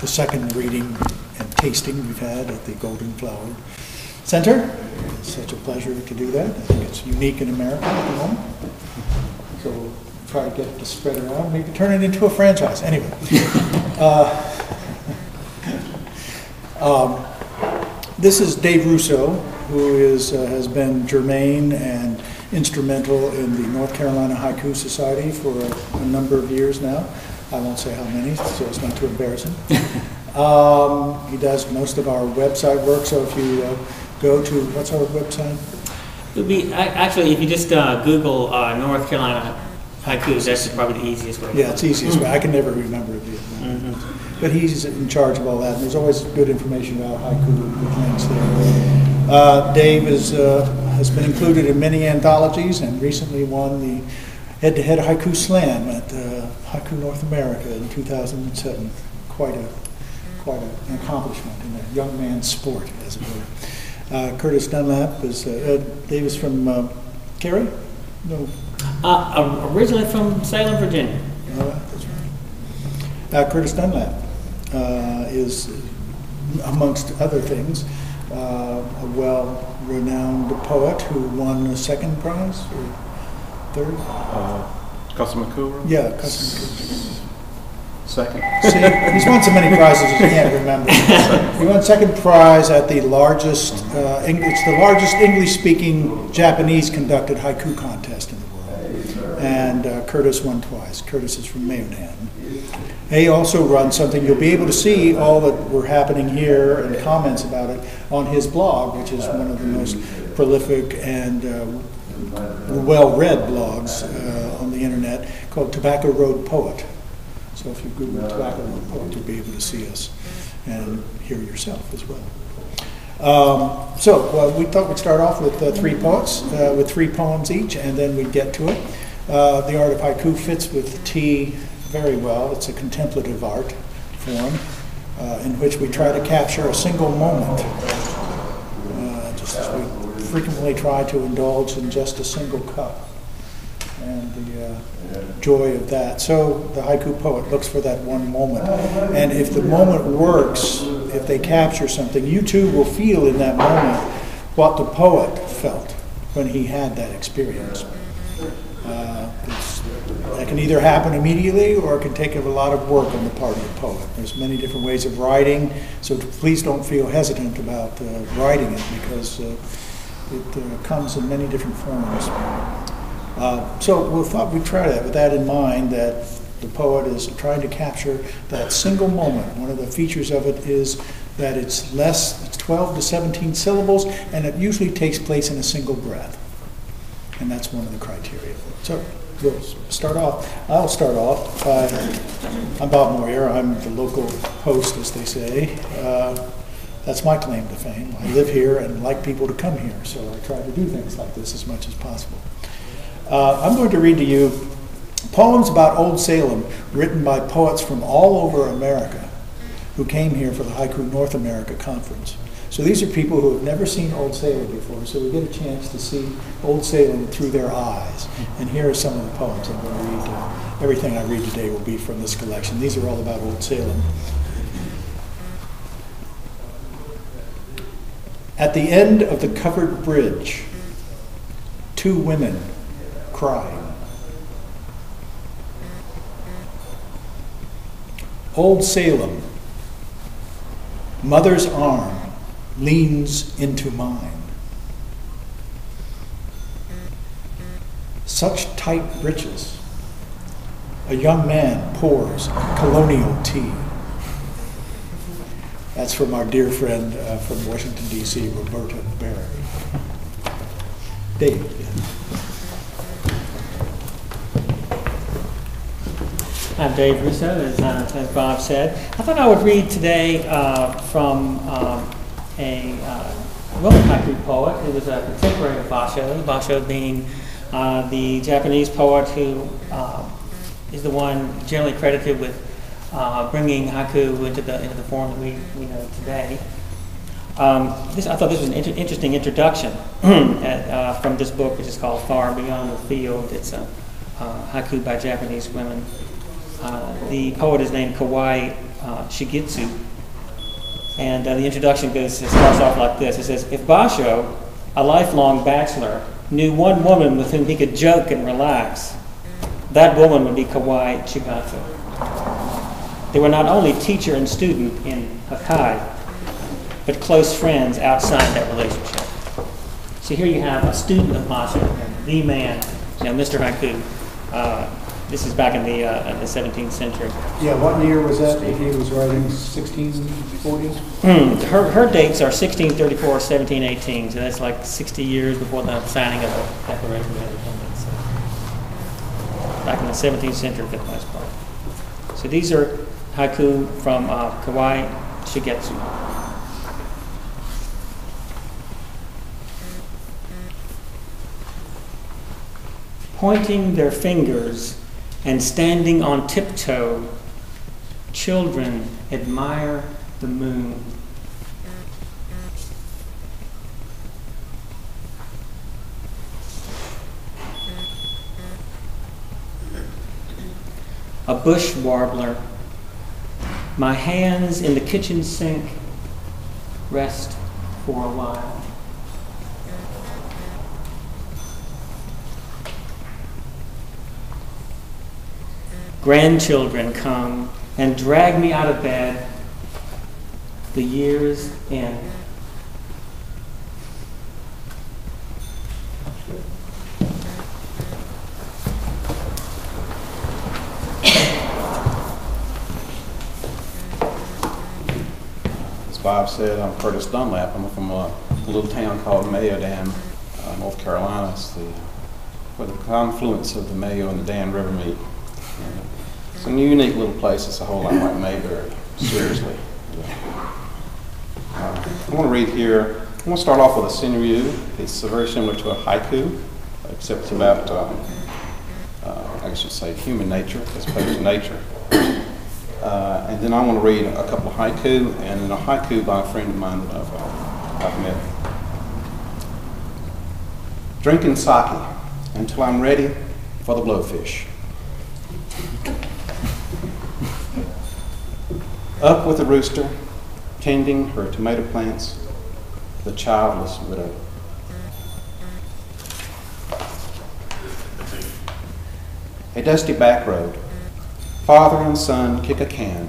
second reading and tasting we've had at the Golden Flower Center. It's such a pleasure to do that. I think it's unique in America at the moment. So we'll try to get it to spread around, maybe turn it into a franchise. Anyway. This is Dave Russo, who has been germane and instrumental in the North Carolina Haiku Society for a number of years now. I won't say how many, so it's not too embarrassing. He does most of our website work, so if you go to, what's our website? It would be, actually, if you just Google North Carolina Haikus, that's probably the easiest way. Yeah, it's the easiest way. I can never remember it. But he's in charge of all that, and there's always good information about haiku with links there. Dave has been included in many anthologies and recently won the head-to-head haiku slam at Haiku North America in 2007. Quite an accomplishment in a young man's sport, as it were. Curtis Dunlap is Dave is from Cary? No. Originally from Salem, Virginia. That's right. Curtis Dunlap is, amongst other things, a well-renowned poet who won a second prize or third? Custom Vancouver? Yeah, Custom Vancouver. Second. See, he's won so many prizes he can't remember. He won second prize at the largest, it's the largest English-speaking Japanese conducted haiku contest in the world. And Curtis won twice. Curtis is from Mayodan. He also runs something, you'll be able to see all that were happening here and comments about it on his blog, which is one of the most prolific and well-read blogs on the internet, called Tobacco Road Poet. So if you Google Tobacco Road Poet, you'll be able to see us and hear yourself as well. So we thought we'd start off with three poets, with 3 poems each, and then we'd get to it. The art of haiku fits with tea very well. It's a contemplative art form in which we try to capture a single moment, just as we frequently try to indulge in just a single cup and the joy of that. So the haiku poet looks for that one moment. And if the moment works, if they capture something, you too will feel in that moment what the poet felt when he had that experience. That can either happen immediately or it can take a lot of work on the part of the poet. There's many different ways of writing, so please don't feel hesitant about writing it because it comes in many different forms. So we thought we'd try that with that in mind, that the poet is trying to capture that single moment. One of the features of it is that it's 12 to 17 syllables, and it usually takes place in a single breath. And that's one of the criteria. So we'll start off. I'll start off. I'm Bob Moyer. I'm the local host, as they say. That's my claim to fame. I live here and like people to come here, so I try to do things like this as much as possible. I'm going to read to you poems about Old Salem written by poets from all over America who came here for the Haiku North America Conference. So these are people who have never seen Old Salem before, so we get a chance to see Old Salem through their eyes. And here are some of the poems I'm going to read. Everything I read today will be from this collection. These are all about Old Salem. At the end of the covered bridge, 2 women crying. Old Salem, mother's arm leans into mine. Such tight breeches. A young man pours colonial tea. That's from our dear friend from Washington, D.C., Roberta Berry. Dave. I'm Dave Russo, as Bob said. I thought I would read today from a woman haiku poet who was a contemporary of Basho, Basho being the Japanese poet who is the one generally credited with bringing haiku into the form that we know today. I thought this was an interesting introduction from this book, which is called Far Beyond the Field. It's a haiku by Japanese women. The poet is named Kawai Shigitsu. And the introduction starts off like this. It says, if Basho, a lifelong bachelor, knew one woman with whom he could joke and relax, that woman would be Kawai Chigatsu. They were not only teacher and student in Hakai, but close friends outside that relationship. So here you have a student of Basho, the man, Mr. Haiku. This is back in the 17th century. Yeah, what year was that if he was writing 1640s? Her dates are 1634, 1718, so that's like 60 years before the signing of the Declaration of Independence. So back in the 17th century for the most part. So these are haiku from Kawai Shigetsu. Pointing their fingers and standing on tiptoe, children admire the moon. A bush warbler, my hands in the kitchen sink rest for a while. Grandchildren come and drag me out of bed. The years end. As Bob said, I'm Curtis Dunlap. I'm from a little town called Moyer, North Carolina. It's where the confluence of the Moyer and the Dan River meet. It's a unique little place. It's a whole lot like Mayberry, seriously. I want to read here, I want to start off with a senryu. It's very similar to a haiku, except it's about, I should say, human nature as opposed to nature. And then I want to read a couple of haiku, and then a haiku by a friend of mine that I've met. Drinking sake until I'm ready for the blowfish. Up with the rooster, tending her tomato plants, the childless widow. A dusty back road, father and son kick a can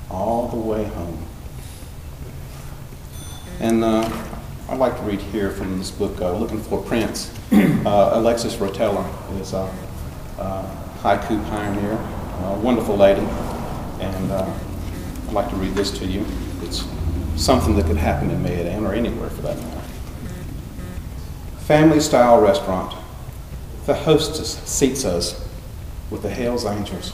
all the way home. And I'd like to read here from this book, Looking for Prince. Alexis Rotella is a haiku pioneer, a wonderful lady, and I'd like to read this to you. It's something that could happen in Mayodan or anywhere for that matter. Family-style restaurant. The hostess seats us with the Hell's Angels.